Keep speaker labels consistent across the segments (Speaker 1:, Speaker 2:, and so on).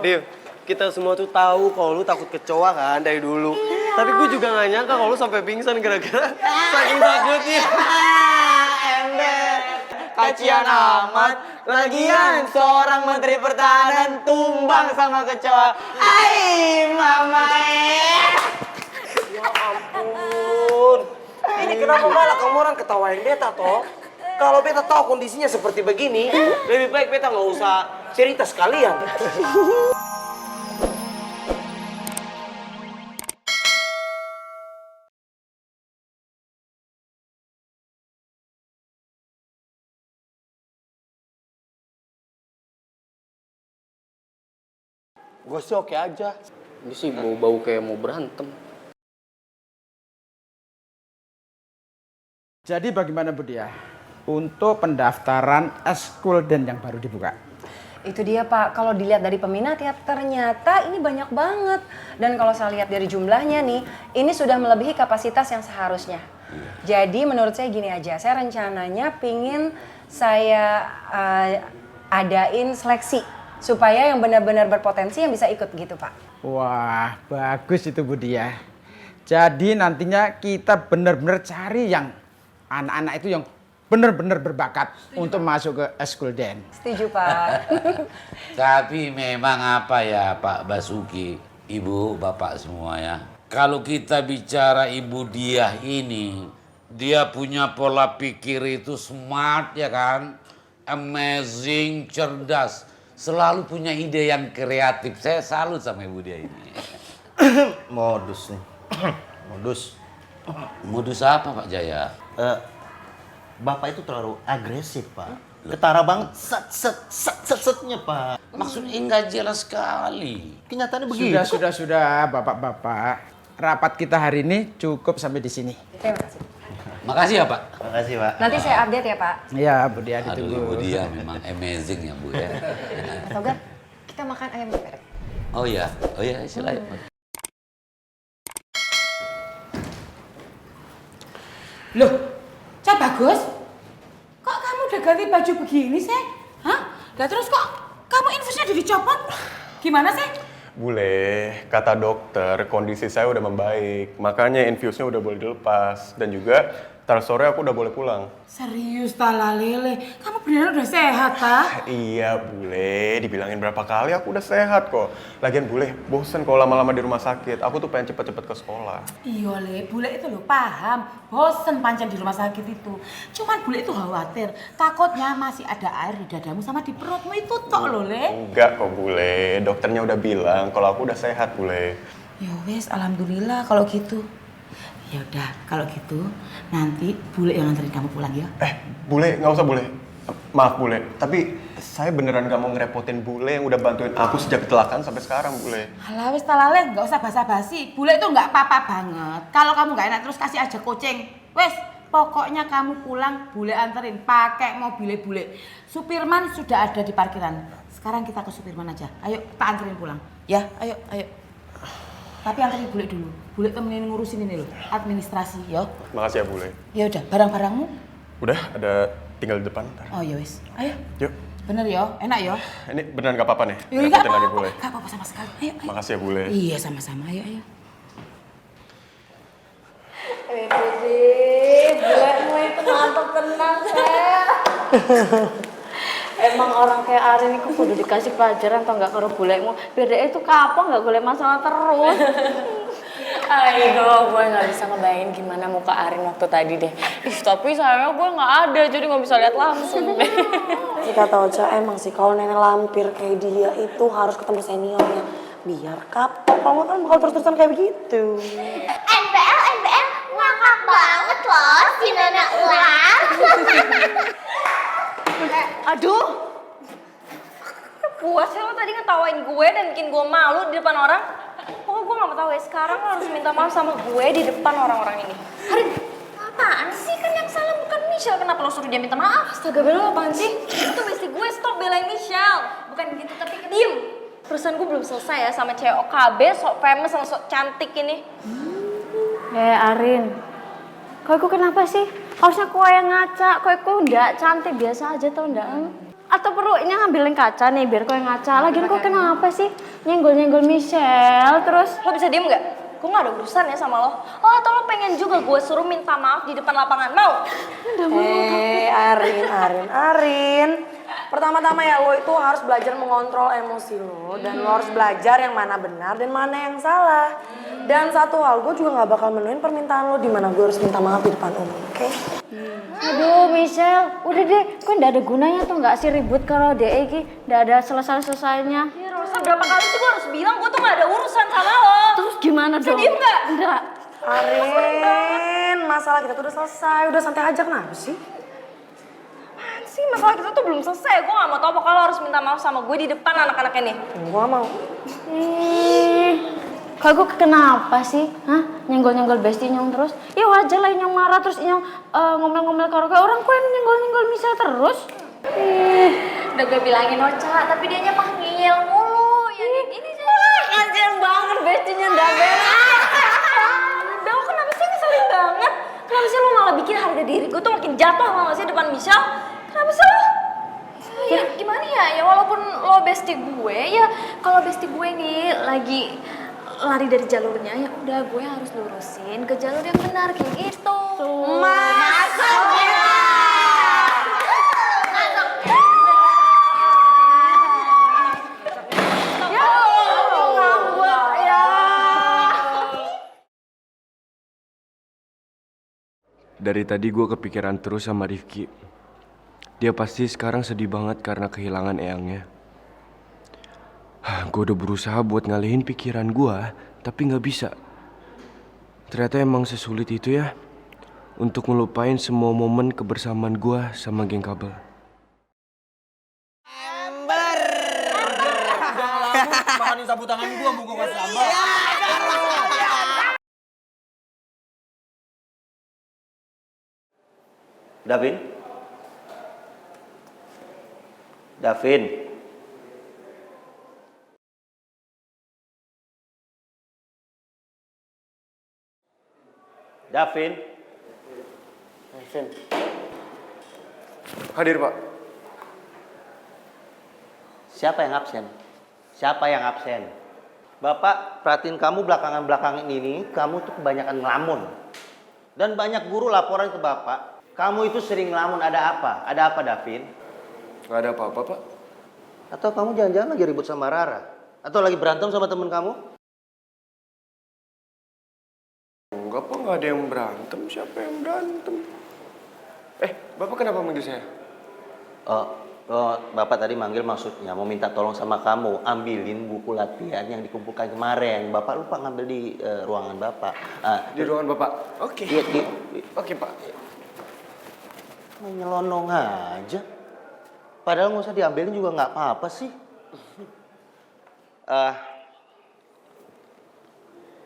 Speaker 1: Div, kita semua tuh tahu kalau lu takut kecoa kan dari dulu. Tapi gue juga gak nyangka kalau lu sampai pingsan gara-gara saking takutnya.
Speaker 2: Ember, kacian amat. Lagian seorang menteri pertahanan tumbang sama kecoa. Ai, mama.
Speaker 1: Ya ampun. Ini kenapa malah kamu orang ketawain beta toh? Kalau beta tahu kondisinya seperti begini, lebih baik beta nggak usah cerita sekalian. Gue sih oke aja. Ini sih bau-bau kayak mau berantem.
Speaker 3: Jadi bagaimana Bu Dia? Untuk pendaftaran Eskulden yang baru dibuka.
Speaker 4: Itu dia Pak, kalau dilihat dari peminat ya ternyata ini banyak banget. Dan kalau saya lihat dari jumlahnya nih, ini sudah melebihi kapasitas yang seharusnya. Jadi menurut saya gini aja, saya rencananya pingin saya adain seleksi. Supaya yang benar-benar berpotensi yang bisa ikut gitu Pak.
Speaker 3: Wah, bagus itu Bu Dia. Jadi nantinya kita benar-benar cari yang anak-anak itu yang benar-benar berbakat untuk masuk ke Eskulden.
Speaker 4: Setuju Pak.
Speaker 5: Tapi memang apa ya Pak Basuki, Ibu, Bapak semua ya. Kalau kita bicara Ibu Diah ini, dia punya pola pikir itu smart ya kan. Amazing, cerdas. Selalu punya ide yang kreatif. Saya salut sama Ibu Diah ini.
Speaker 1: Modus nih. Modus.
Speaker 5: Modus apa Pak Jaya?
Speaker 6: Bapak itu terlalu agresif, Pak. Ketara banget, setnya, Pak.
Speaker 5: Maksudnya enggak jelas sekali.
Speaker 6: Kenyataannya begitu.
Speaker 3: Sudah, Bapak-bapak. Rapat kita hari ini cukup sampai di sini.
Speaker 4: Terima kasih.
Speaker 5: Makasih ya Pak.
Speaker 6: Makasih, Pak.
Speaker 4: Nanti saya update ya Pak.
Speaker 3: Iya, Bu Dia
Speaker 5: Aduh
Speaker 3: ditunggu.
Speaker 5: Ibu Diah memang amazing ya Bu ya.
Speaker 4: Togar, kita makan ayam geprek.
Speaker 5: Oh iya silakan.
Speaker 7: Loh, Cak Bagus, kok kamu udah ganti baju begini sih? Hah? Lah terus kok kamu infusnya udah dicopot? Gimana sih?
Speaker 8: Boleh, kata dokter kondisi saya udah membaik, makanya infusnya udah boleh dilepas. Dan juga ntar sore aku udah boleh pulang.
Speaker 7: Serius Tala Lele, kamu beneran udah sehat ta?
Speaker 8: Iya Bule, dibilangin berapa kali aku udah sehat kok. Lagian Bule, bosen kalau lama-lama di rumah sakit, aku tuh pengen cepet-cepet ke sekolah.
Speaker 7: Iya Le, Bule itu lo paham, bosen pancen di rumah sakit itu. Cuman Bule itu khawatir, takutnya masih ada air di dadamu sama di perutmu itu tok lo Le.
Speaker 8: Enggak kok Bule, dokternya udah bilang kalau aku udah sehat Bule.
Speaker 7: Ya wes, alhamdulillah kalau gitu. Ya udah, kalau gitu nanti Bule yang nganterin kamu pulang ya.
Speaker 8: Bule, nggak usah Bule. Maaf Bule, tapi saya beneran gak mau ngerepotin Bule yang udah bantuin aku sejak kecelakaan sampai sekarang Bule.
Speaker 7: Alah wis Talale, nggak usah basa-basi. Bule itu nggak apa-apa banget. Kalau kamu nggak enak terus kasih aja kucing. Wes, pokoknya kamu pulang Bule anterin pakai mobil Bule. Supirman sudah ada di parkiran. Sekarang kita ke Supirman aja. Ayo, tak anterin pulang. Ya, ayo. Tapi anterin Bule dulu. Bule temenin ngurusin ini loh, administrasi, yo.
Speaker 8: Makasih ya Bule.
Speaker 7: Ya udah, barang-barangmu?
Speaker 8: Udah, ada tinggal di depan ntar.
Speaker 7: Oh ya wis. Ayo.
Speaker 8: Yuk.
Speaker 7: Bener yo, enak yo.
Speaker 8: Ini beneran gak apa-apa nih?
Speaker 7: Yuk, nggak
Speaker 8: Repotin lagi
Speaker 7: apa-apa.
Speaker 8: Bule.
Speaker 7: Nggak apa-apa sama sekali. Ayo.
Speaker 8: Makasih ya Bule.
Speaker 7: Iya sama-sama, ayo.
Speaker 9: Bulemu itu mantap tenang, Sel. Emang orang kayak Arin itu kudu dikasih pelajaran atau enggak karo bulemu. Biar dia itu kapok enggak boleh masalah terus.
Speaker 10: Aduh, gue gak bisa ngebayangin gimana muka Arin waktu tadi deh. Tapi sayangnya gue gak ada, jadi gak bisa lihat langsung deh.
Speaker 9: Kita tahu aja emang sih kalau nenek lampir kayak dia itu harus ketemu seniornya. Biar kapok, kalau nggak kan bakal terus-terusan kayak begitu.
Speaker 11: NPL ngakak banget loh si nenek ular.
Speaker 10: Aduh, puas ya lo tadi ngetawain gue dan bikin gue malu di depan orang. Oh, gue gak mau tahu ya, sekarang lo harus minta maaf sama gue di depan orang-orang ini. Arin, apaan sih? Kan yang salah bukan Michelle, kenapa lo suruh dia minta maaf? Astaga, Bella, apaan sih? Itu mesti gue stop belain Michelle. Bukan gitu, tapi diem. Perusahaan gue belum selesai ya sama cewek OKB, sok famous sama sok cantik ini.
Speaker 9: Arin, kok kenapa sih? Harusnya kau yang ngaca, kok ndak cantik biasa aja tau ndak?
Speaker 10: Atau perlu ngambilin kaca nih biar kau yang ngaca. Lagian kok kenapa sih nyenggol-nyenggol Michelle terus? Lo bisa diem nggak? Gue gak ada urusan ya sama lo. Oh atau lo pengen juga gue suruh minta maaf di depan lapangan, mau?
Speaker 9: Arin. Pertama-tama ya lo itu harus belajar mengontrol emosi lo. Dan lo harus belajar yang mana benar dan mana yang salah. Dan satu hal, gue juga gak bakal menuhin permintaan lo di mana gue harus minta maaf di depan umum, oke?
Speaker 10: Aduh Michelle, udah deh, kok gak ada gunanya tuh gak sih ribut kalau DE ki gak ada selesai-selesainya. Ya Rosa, berapa kali sih gue harus bilang gue tuh gak ada urusan sama lo. Terus gimana dong? Bisa diem gak? Enggak.
Speaker 9: Arin, masalah kita tuh udah selesai, udah santai aja, kenapa sih?
Speaker 10: Apaan sih, masalah kita tuh belum selesai. Gue gak mau tau pokoknya lo harus minta maaf sama gue di depan anak-anak ini.
Speaker 9: Gue mau.
Speaker 10: Kalau gue kenapa sih? Hah? Nyenggol-nyenggol Besti Inyong terus? Ya wajar lah Inyong marah terus Inyong ngomel-ngomel karaoke. Orang kok yang nyenggol-nyenggol Michelle terus? Udah gue bilangin Ocha, tapi dianya panggil mulu. Yang ini sih. Kasian banget Bestinya Dabel. Udah, kenapa sih ngeselin banget? Kenapa sih lo malah bikin harga diri gue tuh makin jatuh sama sih depan Michelle? Kenapa sih lo? Ya gimana ya? Ya walaupun lo Besti gue, ya kalau Besti gue nih lagi lari dari jalurnya, ya udah gue harus lurusin ke jalur yang benar kayak gitu.
Speaker 9: Masuk ya.
Speaker 8: Dari tadi gue kepikiran terus sama Rifki. Dia pasti sekarang sedih banget karena kehilangan eyangnya. Gue udah berusaha buat ngalihin pikiran gue, tapi gak bisa. Ternyata emang sesulit itu ya, untuk ngelupain semua momen kebersamaan gue sama geng kabel.
Speaker 2: Ember.
Speaker 6: Makanin sapu tangan gue, mau gue kasih ambal. Davin? Davin? Davin?
Speaker 8: Hadir Pak.
Speaker 6: Siapa yang absen? Siapa yang absen? Bapak perhatiin kamu belakangan-belakangan ini, kamu tuh kebanyakan ngelamun. Dan banyak guru laporan ke Bapak, kamu itu sering ngelamun, ada apa? Ada apa Davin?
Speaker 8: Gak ada apa-apa Pak.
Speaker 6: Atau kamu jangan-jangan lagi ribut sama Rara? Atau lagi berantem sama temen kamu?
Speaker 8: Enggak Pak, gak ada yang berantem. Siapa yang berantem? Bapak kenapa manggil saya?
Speaker 6: Bapak tadi manggil maksudnya mau minta tolong sama kamu ambilin buku latihan yang dikumpulkan kemarin. Bapak lupa ngambil di ruangan Bapak.
Speaker 8: Di ruangan Bapak? Oke. Oke Pak.
Speaker 6: Nyelonong aja. Padahal nggak usah diambilin juga nggak apa-apa sih.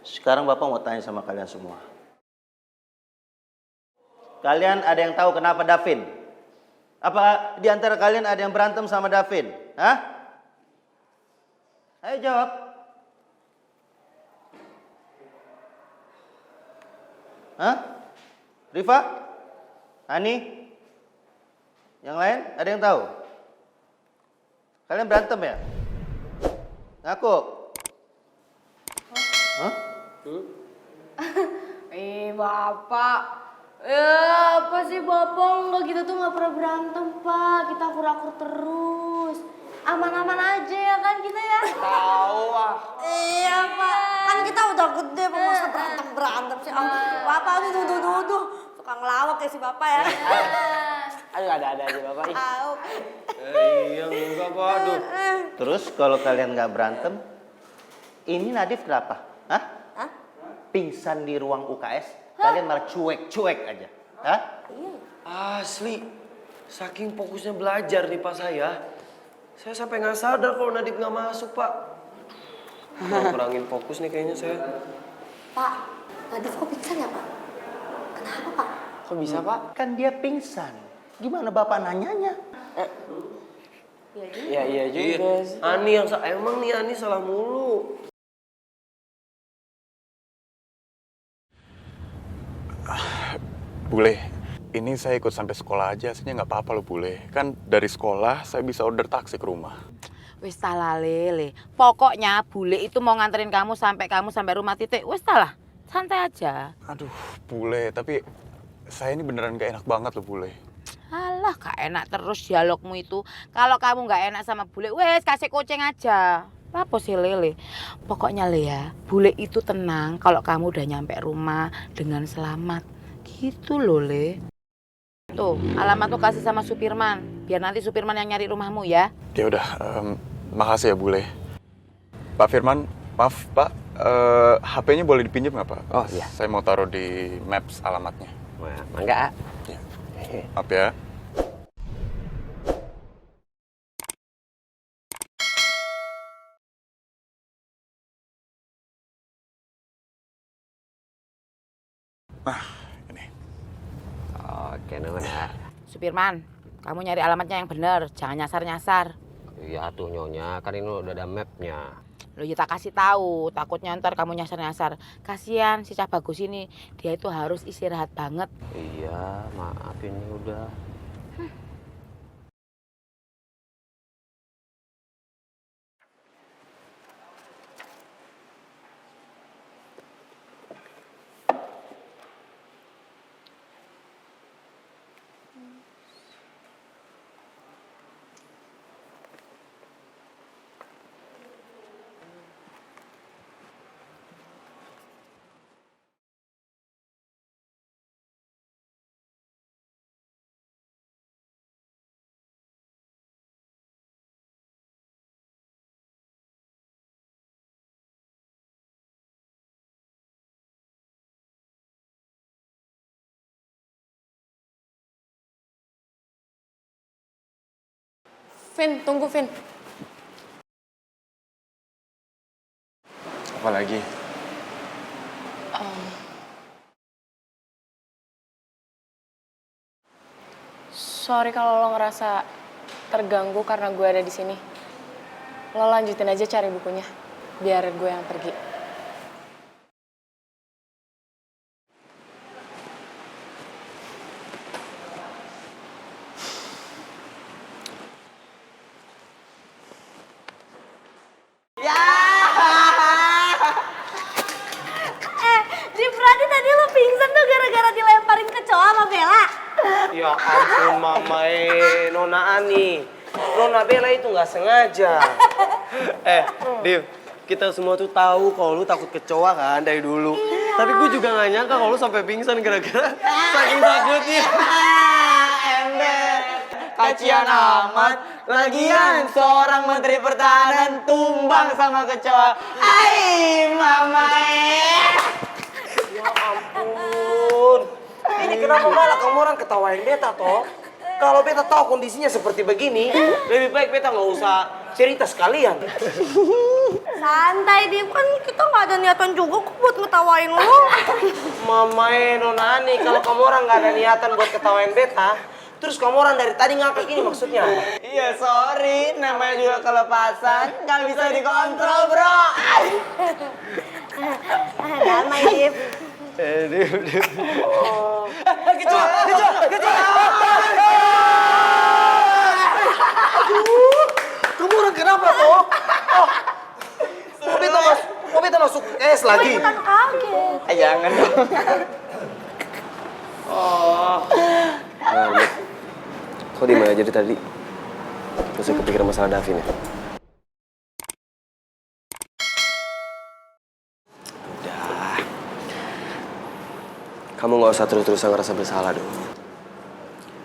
Speaker 6: Sekarang Bapak mau tanya sama kalian semua. Kalian ada yang tahu kenapa Davin? Apa di antara kalian ada yang berantem sama Davin? Hah? Ayo jawab. Hah? Rifa? Ani? Yang lain ada yang tahu? Kalian berantem ya? Ngaku? Hah?
Speaker 10: Bapak. Apa sih Bapak? Enggak, kita tuh nggak pernah berantem Pak. Kita akur-akur terus. Aman-aman aja ya kan kita ya?
Speaker 2: Tahu ah.
Speaker 9: Iya Pak, kan kita udah gede, Pak, masa berantem sih. Bapak ini nuduh-nuduh, suka ngelawak ya si Bapak ya.
Speaker 2: Aduh ada-ada aja Bapak.
Speaker 9: Tahu.
Speaker 8: Iya enggak Pak, aduh.
Speaker 6: Terus kalau kalian nggak berantem, ini Nadif kenapa? Hah? Pingsan di ruang UKS? Kalian malah cuek-cuek aja. Hah?
Speaker 1: Asli, saking fokusnya belajar nih Pak saya sampai nggak sadar kalau Nadif nggak masuk Pak. Kurangin fokus nih kayaknya saya.
Speaker 9: Pak, Nadif kok pingsan ya Pak? Kenapa Pak?
Speaker 2: Kok bisa Pak?
Speaker 6: Kan dia pingsan. Gimana Bapak nanyanya?
Speaker 2: Iya juga sih.
Speaker 1: Ani yang emang nih Ani salah mulu.
Speaker 8: Boleh.
Speaker 12: ini saya ikut sampai sekolah aja, aslinya nggak apa-apa loh Bule. Kan dari sekolah saya bisa order taksi ke rumah.
Speaker 7: Wis talah Lele. Pokoknya Bule itu mau nganterin kamu sampai rumah titik. Wis talah. Santai aja.
Speaker 12: Aduh, Bule, tapi saya ini beneran gak enak banget loh Bule.
Speaker 7: Alah, gak enak terus dialogmu itu. Kalau kamu gak enak sama Bule, wes kasih kucing aja. Apa sih Lele? Pokoknya Le ya, Bule itu tenang kalau kamu udah nyampe rumah dengan selamat. Gitu loh Le. Tuh, alamat tuh kasih sama Supirman. Biar nanti Supirman yang nyari rumahmu ya.
Speaker 12: Ya udah, makasih ya Bule. Pak Firman, maaf Pak, HP-nya boleh dipinjam nggak Pak?
Speaker 2: Oh iya.
Speaker 12: Saya mau taruh di Maps alamatnya.
Speaker 2: Wah, mangga.
Speaker 12: Ya. Maaf ya. Nah, ini.
Speaker 2: Oke, Nona.
Speaker 7: Supirman, kamu nyari alamatnya yang bener, jangan nyasar-nyasar.
Speaker 2: Iya tuh Nyonya, kan ini udah ada mapnya.
Speaker 7: Lo ya tak kasih tahu, takutnya ntar kamu nyasar-nyasar. Kasihan si Cah Bagus ini, dia itu harus istirahat banget.
Speaker 2: Iya, maaf ini udah.
Speaker 9: Vin, tunggu Vin.
Speaker 12: Apa lagi?
Speaker 9: Sorry kalau lo ngerasa terganggu karena gue ada di sini. Lo lanjutin aja cari bukunya, biar gue yang pergi.
Speaker 10: Berarti tadi lo pingsan tuh gara-gara dilemparin kecoa sama Bella.
Speaker 1: Ya ampun Mama, Nona Ani. Nona Bella itu nggak sengaja.
Speaker 13: Div, kita semua tuh tahu kalau lu takut kecoa kan dari dulu.
Speaker 10: Iya.
Speaker 13: Tapi gue juga nggak nyangka kalau lu sampai pingsan gara-gara saking takutnya.
Speaker 2: Ember, kacian amat. Lagian seorang menteri pertahanan tumbang sama kecoa. Ai, mama.
Speaker 1: Ya ampun. Ini kenapa malah kamu orang ketawain beta toh? Kalau beta tahu kondisinya seperti begini, lebih baik beta nggak usah cerita sekalian.
Speaker 10: Santai Dim, kan kita nggak ada niatan juga kok buat ngetawain lo.
Speaker 1: Mama, Nona Ani, kalau kamu orang nggak ada niatan buat ketawain beta, terus kamu orang dari tadi ngakak ini maksudnya?
Speaker 2: Iya, sorry. Namanya juga kelepasan. Nggak bisa dikontrol, bro.
Speaker 10: Damai Dim.
Speaker 13: Div.
Speaker 2: Kecoa.
Speaker 1: Kamu orang kenapa toh? Kok beta masuk es lagi?
Speaker 10: Ikutan kaget.
Speaker 2: Jangan dong.
Speaker 13: Nah, kok di mana jadi tadi? Masih kepikiran masalah Davin ya? Udah. Kamu nggak usah terus-terusan ngerasa bersalah dong.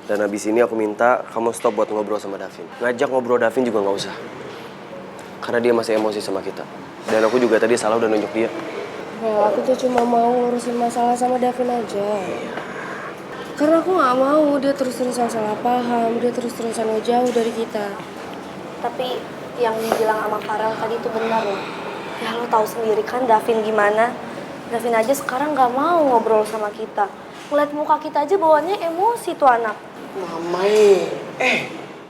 Speaker 13: Dan abis ini aku minta kamu stop buat ngobrol sama Davin. Ngajak ngobrol Davin juga nggak usah. Karena dia masih emosi sama kita. Dan aku juga tadi salah udah nunjuk dia.
Speaker 9: Ya, aku tuh cuma mau ngurusin masalah sama Davin aja. Karena aku nggak mau dia terus-terusan salah paham, dia terus-terusan mau jauh dari kita.
Speaker 10: Tapi yang dibilang sama Farel tadi itu benar loh. Ya lo tahu sendiri kan Davin gimana. Davin aja sekarang nggak mau ngobrol sama kita. Ngeliat muka kita aja bawaannya emosi tuh anak.
Speaker 1: Mama,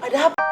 Speaker 1: ada apa?